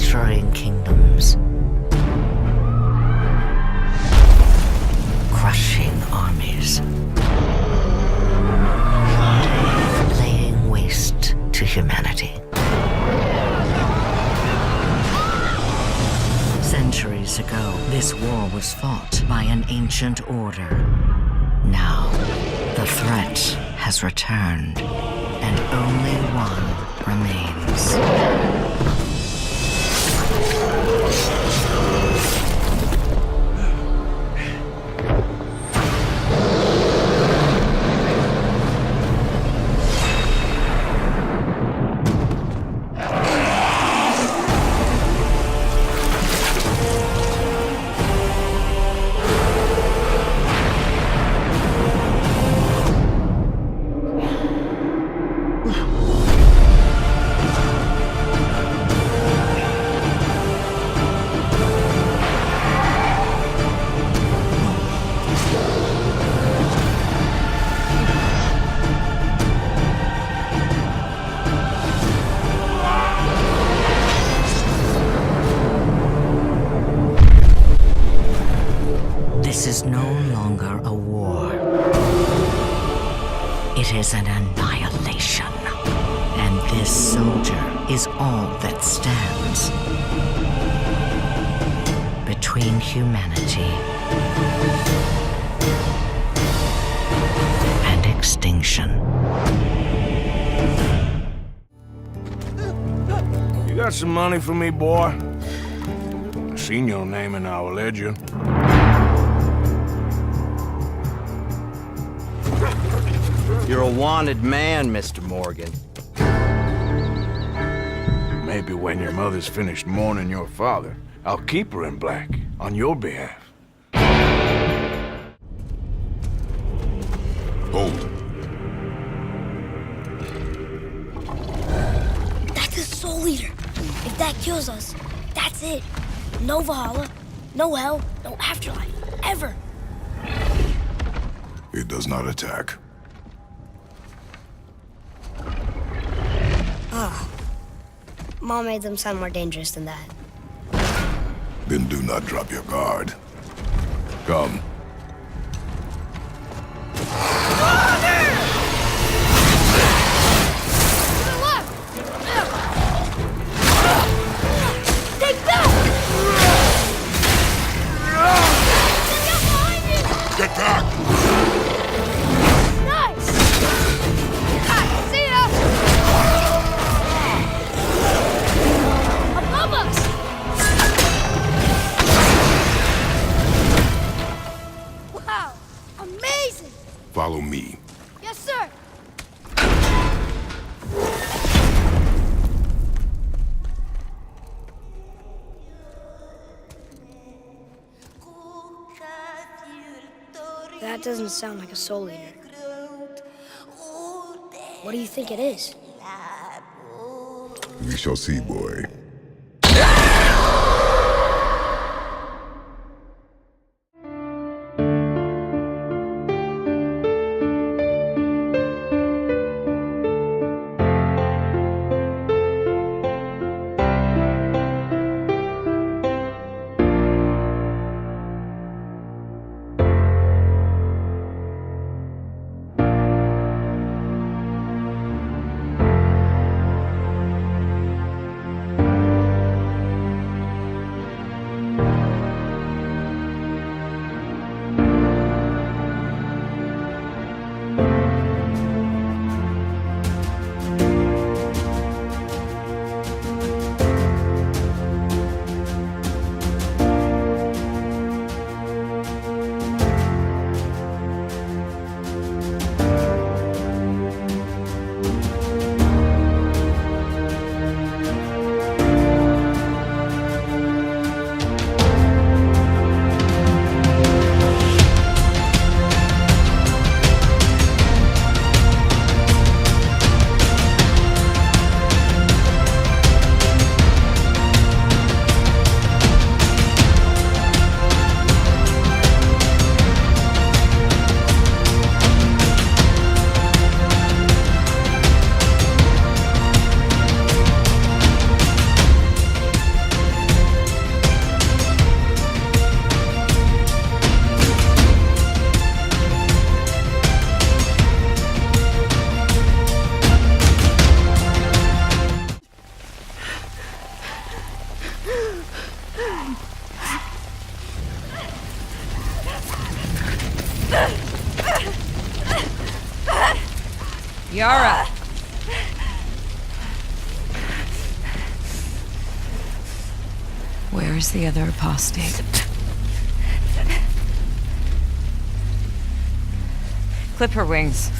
destroying kingdoms, crushing armies, laying waste to humanity. Centuries ago, this war was fought by an ancient order. Now, the threat has returned, and only one remains. This is no longer a war. It is an annihilation. And this soldier is all that stands between humanity and extinction. You got some money for me, boy? I seen your name in our ledger. You're a wanted man, Mr. Morgan. Maybe when your mother's finished mourning your father, I'll keep her in black on your behalf. Hold. That's a soul eater. If that kills us, that's it. No Valhalla, no hell, no afterlife, ever. It does not attack. Ah. Mom made them sound more dangerous than that. Then do not drop your guard. Come. Take that! Get back! Nice! See ya! Above us! Wow! Amazing! Follow me. Yes, sir! That doesn't sound like a soul eater. What do you think it is? We shall see, boy. Yara! Where is the other apostate? Clip her wings.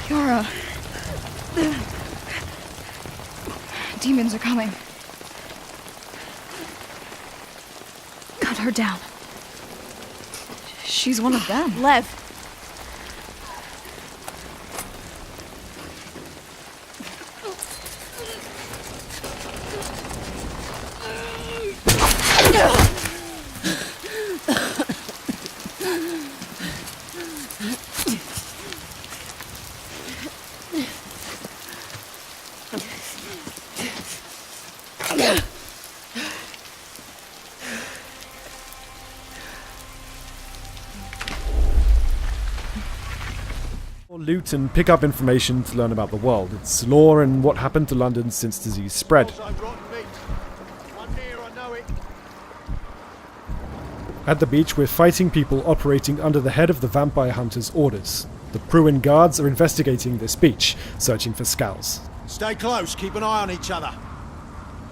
Yara. Demons are coming. Cut her down. She's one of them. Lev. Loot and pick up information to learn about the world, its lore, and what happened to London since disease spread. At the beach, we're fighting people operating under the head of the vampire hunters' orders. The Pruin guards are investigating this beach, searching for Skulls. Stay close, keep an eye on each other.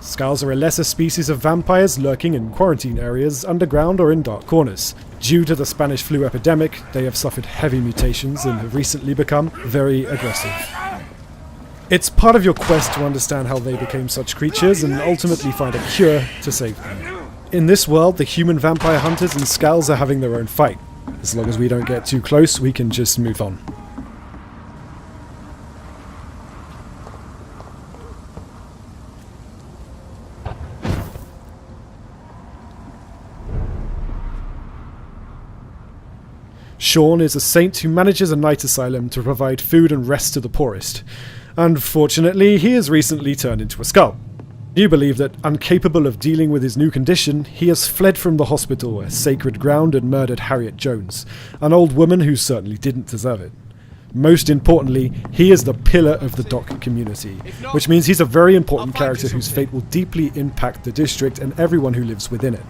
Skulls are a lesser species of vampires lurking in quarantine areas, underground or in dark corners. Due to the Spanish flu epidemic, they have suffered heavy mutations and have recently become very aggressive. It's part of your quest to understand how they became such creatures and ultimately find a cure to save them. In this world, the human vampire hunters and Skulls are having their own fight. As long as we don't get too close, we can just move on. Sean is a saint who manages a night asylum to provide food and rest to the poorest. Unfortunately, he has recently turned into a Skull. You believe that, incapable of dealing with his new condition, he has fled from the hospital, a sacred ground, and murdered Harriet Jones, an old woman who certainly didn't deserve it. Most importantly, he is the pillar of the dock community, which means he's a very important character whose fate will deeply impact the district and everyone who lives within it.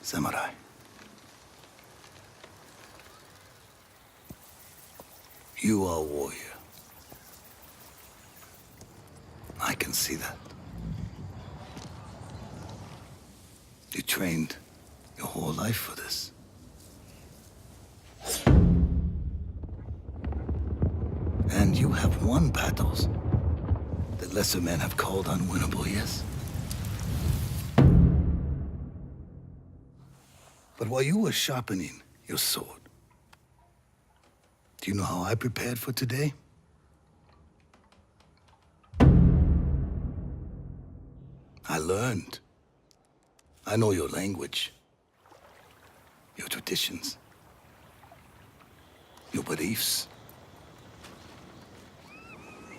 Samurai. You are a warrior. I can see that. You trained your whole life for this. And you have won battles that lesser men have called unwinnable, yes? But while you were sharpening your sword, do you know how I prepared for today? I learned. I know your language, your traditions, your beliefs,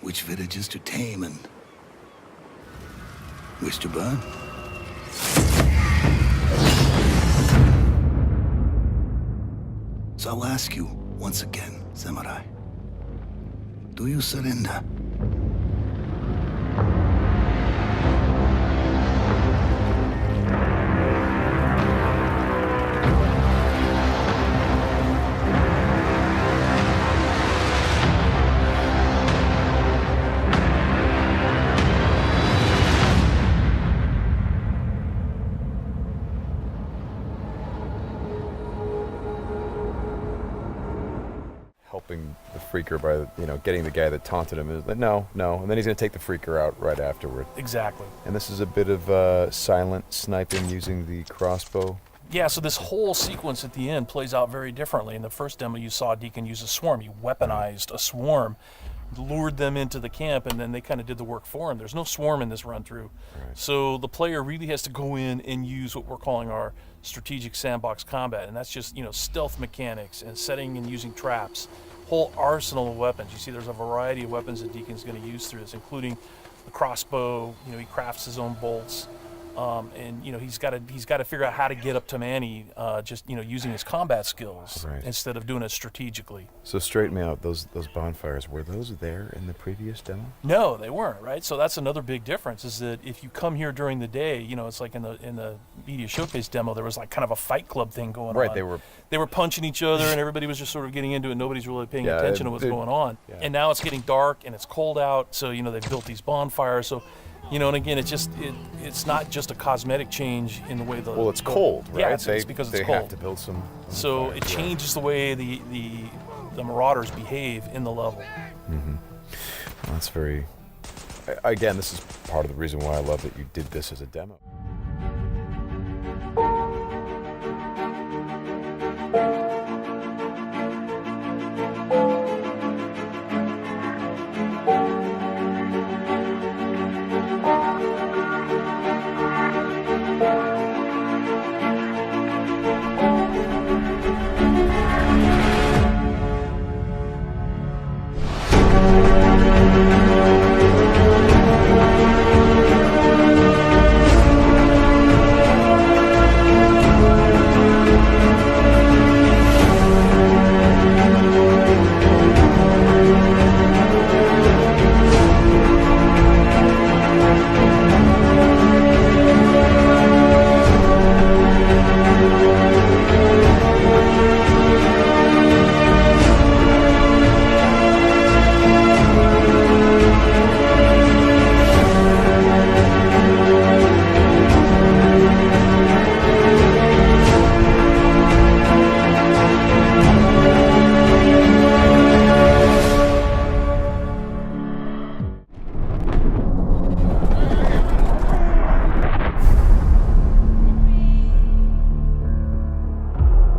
which villages to tame and which to burn. So I'll ask you Once again, samurai, do you surrender? Helping the freaker by, getting the guy that taunted him is like, no, and then he's going to take the freaker out right afterward. Exactly. And this is a bit of silent sniping using the crossbow. Yeah, so this whole sequence at the end plays out very differently. In the first demo, you saw Deacon use a swarm. He weaponized a swarm, lured them into the camp, and then they kind of did the work for him. There's no swarm in this run-through. Right. So the player really has to go in and use what we're calling our strategic sandbox combat, and that's just, stealth mechanics and setting and using traps. Whole arsenal of weapons. You see there's a variety of weapons that Deacon's going to use through this, including the crossbow. He crafts his own bolts. And he's got to figure out how to get up to Manny, just using his combat skills instead of doing it strategically. So straighten me out. Those bonfires, were those there in the previous demo? No, they weren't. Right. So that's another big difference. Is that if you come here during the day, it's like in the media showcase demo, there was like kind of a fight club thing going on. Right. They were punching each other, and everybody was just sort of getting into it. Nobody's really paying attention to what's going on. Yeah. And now it's getting dark and it's cold out. So they've built these bonfires. So. And again, it's not just a cosmetic change in the way the... Well, it's cold, right? Yeah, it's because it's cold. They have to build some... So it changes the way the Marauders behave in the level. Mm-hmm. Well, that's very... Again, this is part of the reason why I love that you did this as a demo.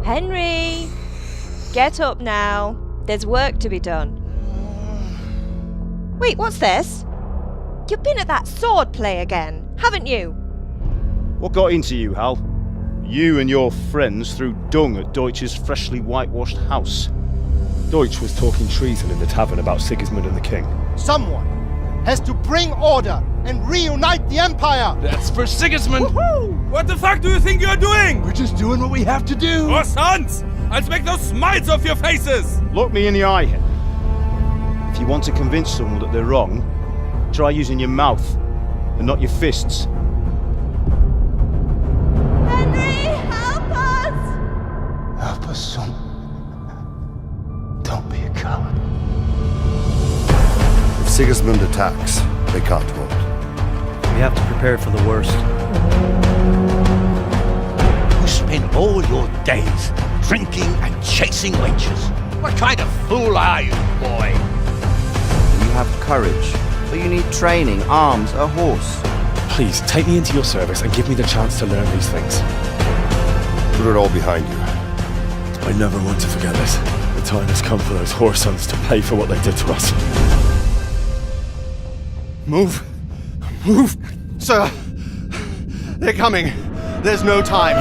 Henry! Get up now. There's work to be done. Wait, what's this? You've been at that sword play again, haven't you? What got into you, Hal? You and your friends threw dung at Deutsch's freshly whitewashed house. Deutsch was talking treason in the tavern about Sigismund and the king. Someone has to bring order and reunite the Empire! That's for Sigismund! Woohoo! What the fuck do you think you're doing? We're just doing what we have to do! Oh, sons! I'll make those smiles off your faces! Look me in the eye, Henry. If you want to convince someone that they're wrong, try using your mouth and not your fists. Henry, help us! Help us, son. Don't be a coward. If Sigismund attacks, they can't hold. We have to prepare for the worst. You spend all your days drinking and chasing wenches. What kind of fool are you, boy? You have courage, but you need training, arms, a horse. Please, take me into your service and give me the chance to learn these things. Put it all behind you. I never want to forget this. The time has come for those whoresons to pay for what they did to us. Move. Move. Sir. They're coming. There's no time.